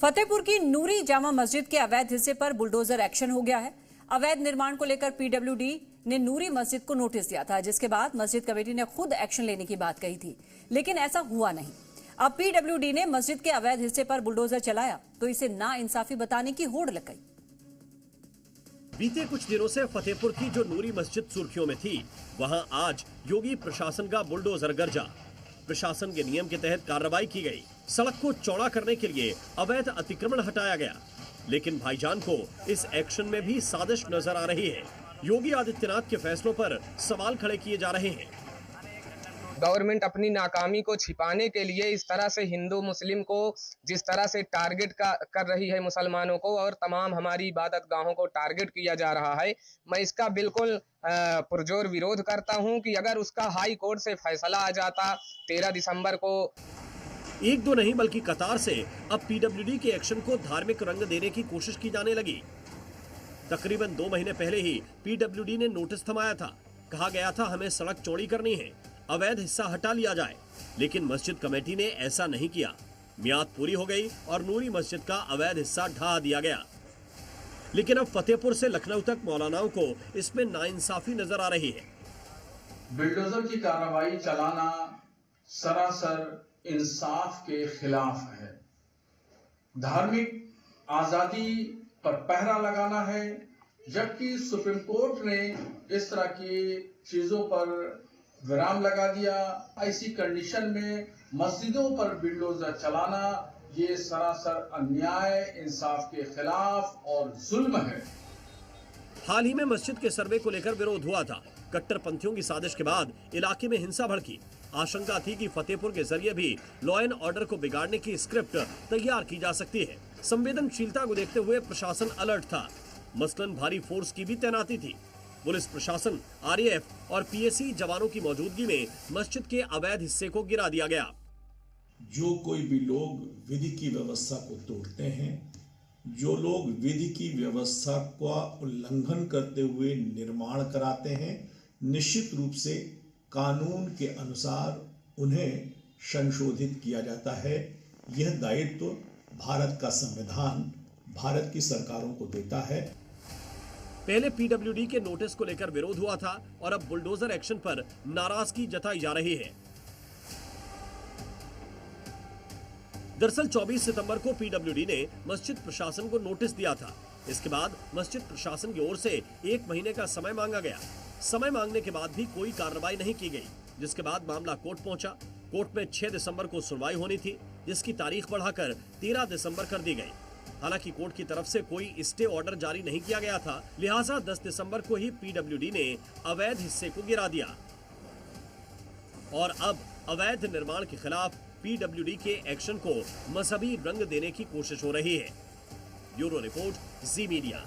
फतेहपुर की नूरी जामा मस्जिद के अवैध हिस्से पर बुलडोजर एक्शन हो गया है। अवैध निर्माण को लेकर पीडब्ल्यूडी ने नूरी मस्जिद को नोटिस दिया था, जिसके बाद मस्जिद कमेटी ने खुद एक्शन लेने की बात कही थी, लेकिन ऐसा हुआ नहीं। अब पीडब्ल्यूडी ने मस्जिद के अवैध हिस्से पर बुलडोजर चलाया तो इसे नाइंसाफी बताने की होड़ लग गई। बीते कुछ दिनों से फतेहपुर की जो नूरी मस्जिद सुर्खियों में थी, वहां आज योगी प्रशासन का बुलडोजर गरजा। प्रशासन के नियम के तहत कार्रवाई की गई। सड़क को चौड़ा करने के लिए अवैध अतिक्रमण हटाया गया, लेकिन भाईजान को इस एक्शन में भी साजिश नजर आ रही है। योगी आदित्यनाथ के फैसलों पर सवाल खड़े किए जा रहे हैं। गवर्नमेंट अपनी नाकामी को छिपाने के लिए इस तरह से हिंदू मुस्लिम को जिस तरह से टारगेट कर रही है, मुसलमानों को और तमाम हमारी इबादत गाहों को टारगेट किया जा रहा है, मैं इसका बिल्कुल पुरजोर विरोध करता हूं कि अगर उसका हाई कोर्ट से फैसला आ जाता 13 दिसंबर को। एक दो नहीं बल्कि कतार से अब पीडब्ल्यूडी के एक्शन को धार्मिक रंग देने की कोशिश की जाने लगी। तकरीबन 2 महीने पहले ही पीडब्ल्यूडी ने नोटिस थमाया था। कहा गया था हमें सड़क चौड़ी करनी है, अवैध हिस्सा हटा लिया जाए, लेकिन मस्जिद कमेटी ने ऐसा नहीं किया। मियाद पूरी हो गई और नूरी मस्जिद का अवैध हिस्सा ढहा दिया गया। लेकिन अब फतेहपुर से लखनऊ तक मौलानाओं को इसमें नाइंसाफी नजर आ रही है। बुलडोजर की कार्रवाई चलाना सरासर इंसाफ के खिलाफ है। धार्मिक आजादी पर पहरा लगाना है, जबकि सुप्रीम कोर्ट ने इस तरह की चीजों पर विराम लगा दिया। ऐसी कंडीशन में मस्जिदों पर बुलडोजर चलाना ये सरासर अन्याय, इंसाफ के खिलाफ और जुल्म है। हाल ही में मस्जिद के सर्वे को लेकर विरोध हुआ था। कट्टरपंथियों की साजिश के बाद इलाके में हिंसा भड़की। आशंका थी कि फतेहपुर के जरिए भी लॉ एंड ऑर्डर को बिगाड़ने की स्क्रिप्ट तैयार की जा सकती है। संवेदनशीलता को देखते हुए प्रशासन अलर्ट था। मसलन भारी फोर्स की भी तैनाती थी। पुलिस प्रशासन, आरएएफ और पीएसी जवानों की मौजूदगी में मस्जिद के अवैध हिस्से को गिरा दिया गया। जो कोई भी लोग विधि की व्यवस्था को तोड़ते हैं, जो लोग विधि की व्यवस्था का उल्लंघन करते हुए निर्माण कराते हैं, निश्चित रूप से कानून के अनुसार उन्हें संशोधित किया जाता है। यह दायित्व भारत का संविधान भारत की सरकारों को देता है। पहले पीडब्ल्यूडी के नोटिस को लेकर विरोध हुआ था और अब बुलडोजर एक्शन पर नाराजगी जताई जा रही है। दरअसल 24 सितंबर को पीडब्ल्यूडी ने मस्जिद प्रशासन को नोटिस दिया था। इसके बाद मस्जिद प्रशासन की ओर से 1 महीने का समय मांगा गया। समय मांगने के बाद भी कोई कार्रवाई नहीं की गई, जिसके बाद मामला कोर्ट पहुंचा। कोर्ट में 6 दिसंबर को सुनवाई होनी थी, जिसकी तारीख बढ़ाकर 13 दिसंबर कर दी गई। हालांकि कोर्ट की तरफ से कोई स्टे ऑर्डर जारी नहीं किया गया था, लिहाजा 10 दिसंबर को ही पीडब्ल्यूडी ने अवैध हिस्से को गिरा दिया और अब अवैध निर्माण के खिलाफ पीडब्ल्यूडी के एक्शन को मजहबी रंग देने की कोशिश हो रही है। ब्यूरो रिपोर्ट, जी मीडिया।